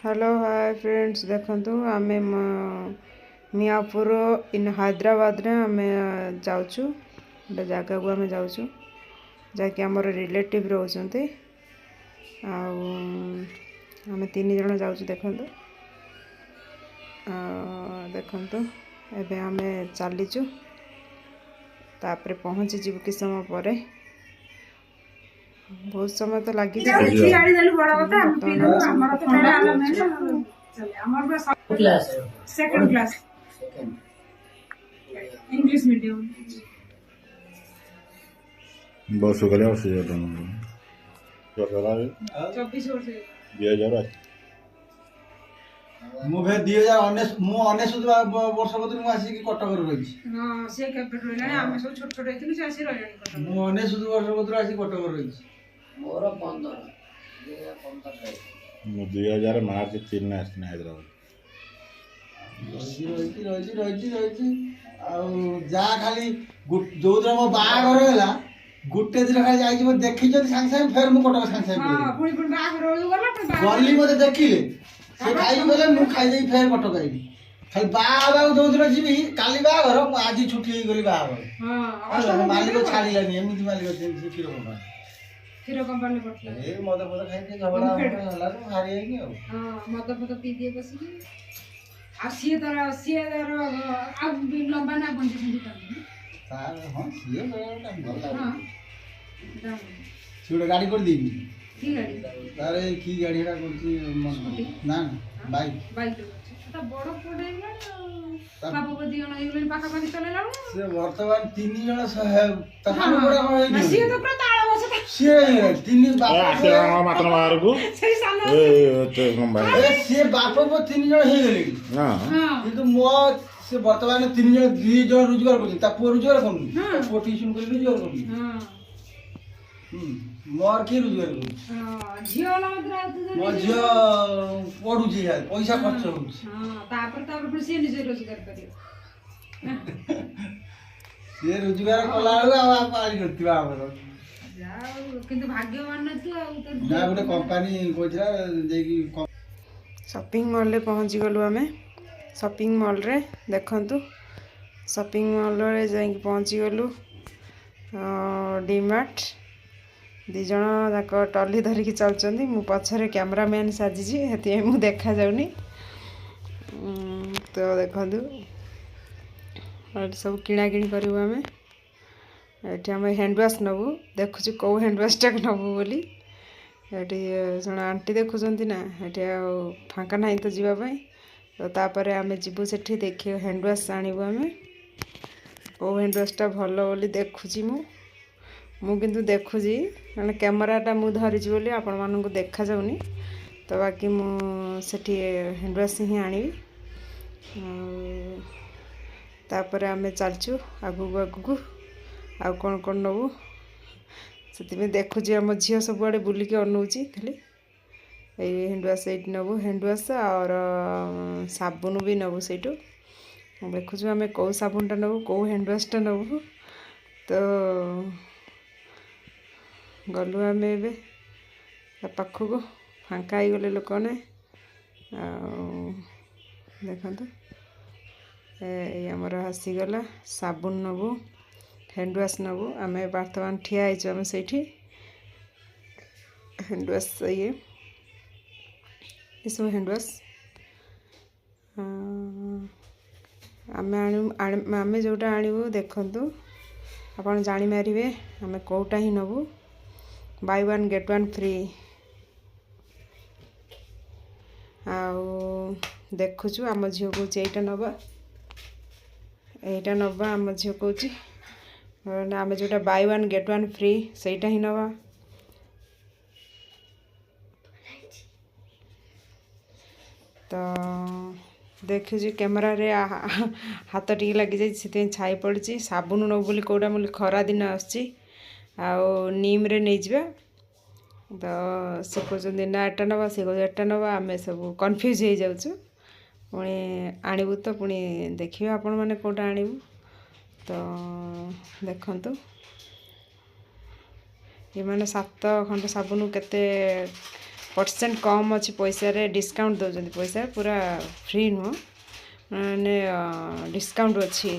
Hello hi friends देखंतु आमे मियापुर इन हैदराबाद रे आमे जाउछु गोटे जगह को आमे जाउछु जाकि हमर रिलेटिव रहउछन्ते आमे 3 जण जाउछु देखंतु देखंतु एबे आमे चलीचु तापरे पहुंची जीव कि समय पर बहुत समय तो लगी इंग्लिश मीडियम बस हो गया उससे ज्यादा नहीं क्या कर रहा है 24 वर्ष 2000 ମୁଁ ଭେ 2019 ମୁଁ 19 ବର୍ଷ କତରୁ ମୁଁ ଆସିକି କଟକରେ ରହିଛି। ହଁ ସେ କେବେ ରହିଲାଣି ଆମେ ସବୁ ଛୋଟ ଛୋଟ ହେଇଥିଲୁ ସେ ଆସି ରହିଲାଣି କଟକ। ମୁଁ 19 ବର୍ଷ କତରୁ ଆସିକି କଟକରେ ରହିଛି। ମୋର 15 2015 ମୁଁ 2000 ମାର୍ଚ୍ଚ 3 ରେ ଆସିନି ହାଇଦ୍ରାବାଦ ରହିଛି ଆଉ ଯାହା ଖାଲି ଯୋଉଦିନ ମୋ ବାହାଘର ହେଲା ଗୋଟେ ଦିନ ଖାଲି ଯାଇଛି ମୋତେ ଦେଖିଛନ୍ତି ସାଙ୍ଗେ ସାଙ୍ଗେ ଫେର ମୁଁ କଟକ ସାଙ୍ଗେ ସାଙ୍ଗେ ଗଲି ମୋତେ ଦେଖିଲେ ସେ ଖାଇକି ଗଲେ ମୁଁ ଖାଇଦେଇ ଫେର କଟକ ଆଇଲି ଖାଲି ବାହାଘର ଯୋଉଦିନ ଯିବି କାଲି ବାହାଘର ମୁଁ ଆଜି ଛୁଟି ହେଇଗଲି ବାହାଘର ମାଲିକ ଛାଡ଼ିଲାନି ଏମିତି ମାଲିକ କ୍ଷୀର କମ୍ପାନୀ ପଠଲା ଏ ମଦ ଖାଇକି ଝଗଡ଼ା ହେଲା ତ ହାରି ଯାଇନି ଆଉ ମଦ ପିଇ ଦିଏ ବସିକି ଆଉ ସିଏ ତାର ଆଉ ଲମ୍ବା ନା ବଞ୍ଜି ତାର ହଁ ସିଏ ଭଲ ହଁ ସିଏ ଗୋଟେ ଗାଡ଼ି କରିଦେଇବି କି ଗାଡ଼ି ତାର କି ଗାଡ଼ି ହେଟା କରୁଛି ନା ବାଇକ୍ ତା ବଡ଼ ପୁଅଟେ ହେଇଗଲାଣି ବାବୁ ଦି ଜଣ ହେଇଗଲେଣି ପାଖାପାଖି ଚଲେଇଲା ସେ ବର୍ତ୍ତମାନ 3 ଜଣ ତା ସାନ ବଡ଼ ହେଇନି ସିଏ ତ ପୁରା ତାଳ ବସେ ସିଏ 3 ଆସେ ମାତ୍ର ବାହାରକୁ ସେଇ ସାନ ସିଏ ବାପ ପୁଅ 3 ଜଣ ହେଇଗଲେଣି କିନ୍ତୁ ମୋ ସେ ବର୍ତ୍ତମାନ 3 ଜଣ 2 ଜଣ ରୋଜଗାର କରୁଛନ୍ତି ତା ପୁଅ ରୋଜଗାର କରୁନି ତା ପୁଅ ଟ୍ୟୁସନ କରି ରୋଜଗାର କରୁନି ମୋର କିଏ ରୋଜଗାର କରୁଛି ମୋ ଝିଅ ପଢୁଛି ପଇସା ଖର୍ଚ୍ଚ ହଉଛି ତାପରେ ସିଏ ନିଜେ ରୋଜଗାର କରିବ ସିଏ ରୋଜଗାର କଲା ବେଳକୁ ଆଉ ପାଳି କରିଥିବା ଆମର କିନ୍ତୁ ଭାଗ୍ୟବାନ ତୁ ଆଉ ନା ଗୋଟେ କମ୍ପାନୀ କହିଥିଲା ଯାଇକି ସପିଂ ମଲ୍ ରେ ପହଞ୍ଚି ଗଲୁ ଆମେ ସପିଂ मॉल रे देखंतु सपिंग मॉल रे जाइक पहुँची गलु डीमार्ट 2 जण जाक टली धरिकी चलुचंदी मु पछरे कैमरामैन साजिजी हेति मु देखा जाउनी तो देखंतु सब किणा किणी करिवु आमे एठी हम हैंड वॉश नबु देखुछु को हैंड वॉश टा नबु बोली एठी जण आंटी देखुचंती ना एठी फांका नाही तो जीवा पई तो तापर आम जीवु से देखिए हैंड वॉश आणबू आम ओ हैंड वॉशटा भल बोली देखुची मु किंतु देखुची मैंने कैमराटा मु धरिची बोली आपण मानू देखा जाऊनी तो बाकी मुझे हैंड वॉश ही आणबी तापर आम चलचु आगू आगू आ कौन कौन नबू से देखुची आम झील सब आड़े बुलिकी अनौची खाली हैंड वॉश ये नबू हैंड वॉश और साबुन भी नबू से देखुचु आम कौ साबुनटा नबू कौ हैंड वॉशटा नबू तो गलु आम ए पाखक फांका ही गले लोक ने देखते आमर आसीगला साबुन नबू हैंड वॉश नबू आम बर्तमान ठिया आम से हैंड वॉश ये सब हैंड वॉश आम जोटा आणबू देखु आपन जानी मारे आम कौटा ही नबू बाय 1 गेट 1 फ्री देखुचु आम झील कौच यहीटा नवा आम झील कौच आम जोटा बाय 1 गेट 1 फ्री सेटा ही नवा तो देखुची कैमरा रे हाथ टी लगी जाए छाई पड़ी साबुन नब बोली कौटा बोली खरा दिन आसची नीम रे नहीं जा तो से कहते ना एटा नवा से कह एटा नवा आम सब कन्फ्यूज हो जाऊँ पुणी आणबू तो पुणी देखिए आपण मैंने कौटा आणबू तो देखंतु ये मैंने 7 खंड साबुन केते परसेंट कम अच्छी पैसा डिस्काउंट दौरान पैसा पूरा फ्री नुह मैंने डिस्काउंट अच्छी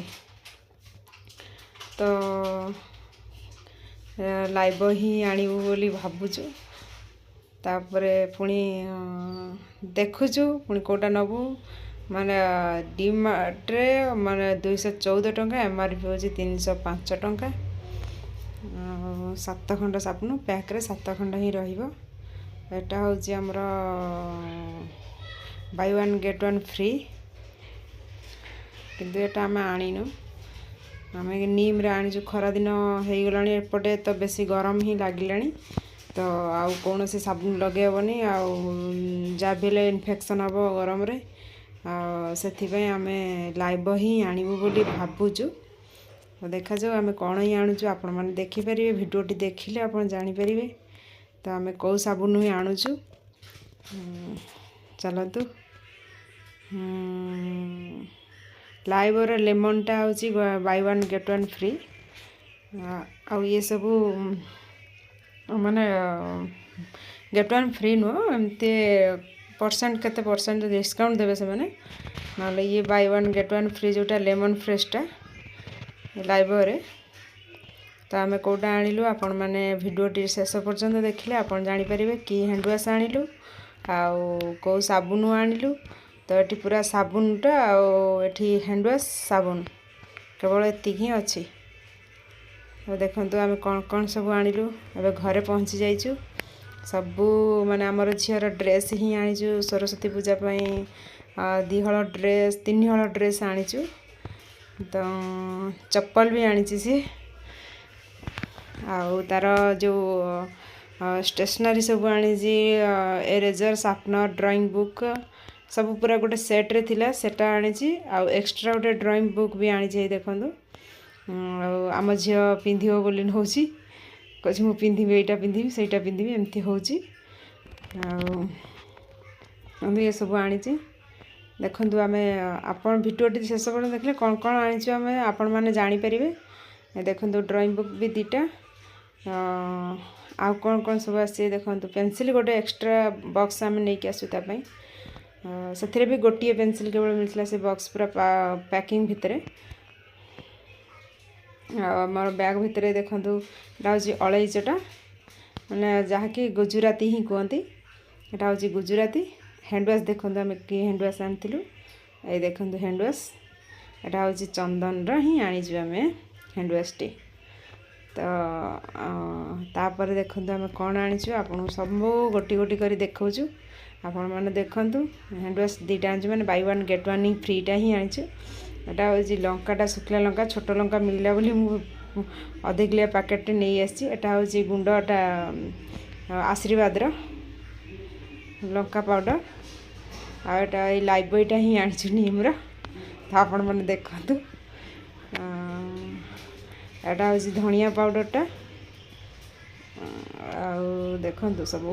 तो लाइव ही आणबू बोली भावुँ तापरे पुणी देखुचु पुणी कोटा नबू माने डीमार्ट्रे माने 214 टंका एमआरपी होची 305 टंका 7 खंड साबुन पैक रे 7 खंड ही रहिबो एटा होची हमर by one get one free किंतु एटा हम आनिनु आमे नीम रे आनिजु खरा दिन हेई गलानी एपटे तो बेसी गरम ही लागिलानी तो आउ कौन से साबुन लगे हेबनी आउ जा बेले इन्फेक्शन हम गरम रे से आम लाइव ही आणबू बोली भावुचु तो देखा जाऊ आम कौन ही आणुचु आपण मैंने देखिपारे भिडियोटी देखिले आप जानीपारे तो आम कौ साबुन ही आणुचु चलतु लाइव लेमन टा हूँ by one get one free आउ ये सबू माने गेट वन फ्री नुह एमती परसेंट केते परसेंट डिस्काउंट देवे से माने ना ये by one get one free जोटा लेमन फ्रेशटा लाइव रे तो आम कौटा आणिलु आपण मैंने भिडियोटी शेष पर्यंत देखिले आपण जानीपारे कि हैंड वाश आणिलु आउ कौ साबुन आणिलु तो ये पूरा साबुनटा आठी हैंड वाश साबुन केवल एति ही अच्छी तो देखु आम कौन कौन सब आणिलु एबे घरे पहुँची जाइचु सबू माने आमर झीर ड्रेस ही आनीचु सरस्वती पूजा पाई 2 हल ड्रेस 3 हल ड्रेस आनीचु तो चप्पल भी आनीची सी आउ तार जो स्टेशनरी सब आनीची इरेजर शार्पनर ड्राइंग बुक सब पूरा गोटे सेट रे थिला सेटा आनीची आउ एक्स्ट्रा गोटे ड्राइंग बुक भी आनीची देखंतु आम झी पिंधिबो बोली नौची कह मु पिंधि एटा पिंधि सेटा पिंधि एमती होची ये सब आनी देखु आम आपण भिडियोटी शेष पर्यटन देखले कौन कौन आनीचु आम आपण मैंने जानीपारे देखु ड्राइंग बुक भी 2टा आउ कौन कौन सब आसी देखु पेनसिल गोटे एक्स्ट्रा बॉक्स आम नहीं आसुतापाई से भी गोटे पेनसिल केवल मिलता से बॉक्स पूरा पैकिंग भितर आमर बैग भितर देखु यहाँ हूँ अलैचटा मैंने जहाँकि गुजराती ही कहती यहाँ हूँ गुजराती हैंड वाश देखो आम कि हैंड वाश आनीलु ये देखो हैंड वाश यहाँ हूँ चंदन ही आनीचु आम हैंड वाश टी तो तापर देखो आम कौन आनीचु आपन सब गोटी गोटी कर देखु आपण मैंने देखु हैंड वाश 2टा आनी मैंने बाय वन गेट वन फ्रीटा ही आनीचु यहाँ हूँ लंकाटा शुखला लंका छोट लंका मिलला बोली अधकिलिया पैकेट नहीं आसी एटा हूँ गुंडटा आशीर्वाद लंका पाउडर आटा ये लाइफ बॉयटा ही आनी नीमर तो आपण मैंने देखु एटा हूँ धनिया पाउडरटा देखु सब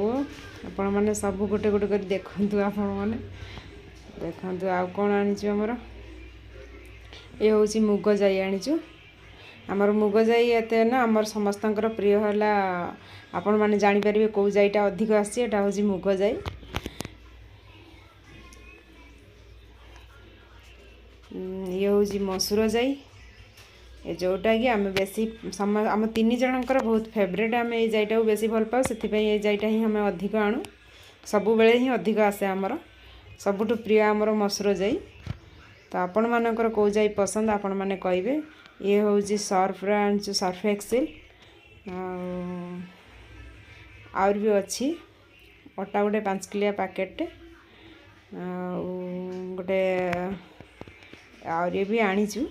आपण मैंने सब गोटे गोटे कर देखु आपण मैंने देखु आउ कौन आनीचु आमर ये हूँ मुग जाई आनीचु आमर मुग जाई एते ना आमर समस्तंकर प्रिय है आपण मैंने जानीपारे कौ जाईटा अधिक आसी एटा हूँ मुग जाई ये हूँ मसूर जाई ये जोटा कि आम बेसी आम 3 जनकर बहुत फेवरेट आम ये जाईटा बेसी भल पाऊ से ये जाईटा ही आम अधिक आणु सबु बेले ही अधिक आसे आमर सबुठु प्रिय आमर मसूर जाई तो आपण मानकर कौ जाई पसंद आपण माने कहिबे ये हूँ सर्फ आनी सर्फ एक्सेल आउर भी अच्छी अटा गोटे 5 किलिया पैकेट गोटे आउर भी आनीचु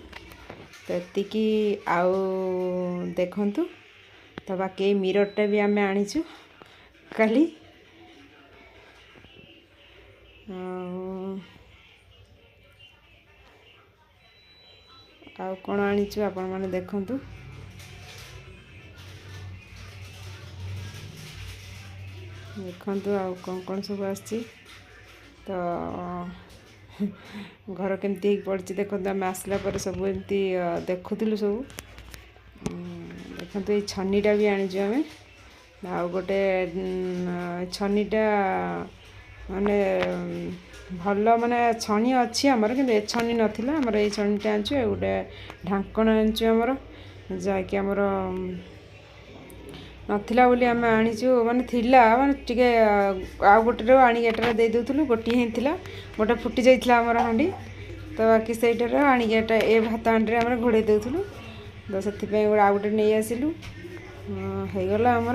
तो एतिकी आउ देखंतु तो बाकी मिररटा भी आम आनीचु काली आउ कौन आनीचु आपण माने देखंतु देखंतु आउ कौन सब आछि तो घर केमती पड़ी देखो आम आसला पर सब एमती देखुलु सब देखो ये छन्नीटा भी आनीचु आम ଆଉ ଗୋଟେ ଛନିଟା ମାନେ ଭଲ ମାନେ ଛଣି ଅଛି ଆମର, କିନ୍ତୁ ଏ ଛଣି ନଥିଲା ଆମର, ଏଇ ଛଣିଟା ଆଣିଛୁ। ଆଉ ଗୋଟେ ଢାଙ୍କଣ ଆଣିଛୁ ଆମର, ଯାହାକି ଆମର ନଥିଲା ବୋଲି ଆମେ ଆଣିଛୁ, ମାନେ ଥିଲା ମାନେ ଟିକେ ଆଉ ଗୋଟେରୁ ଆଣିକି ଏଟାରେ ଦେଇ ଦେଉଥିଲୁ, ଗୋଟିଏ ହିଁ ଥିଲା, ଗୋଟେ ଫୁଟି ଯାଇଥିଲା ଆମର ହାଣ୍ଡି, ତ ବାକି ସେଇଟାରେ ଆଣିକି ଏଟା ଏ ଭାତ ହାଣ୍ଡିରେ ଆମର ଘୋଡ଼େଇ ଦେଉଥିଲୁ। ତ ସେଥିପାଇଁ ଆଉ ଗୋଟେ ନେଇ ଆସିଲୁ, ହେଇଗଲା ଆମର।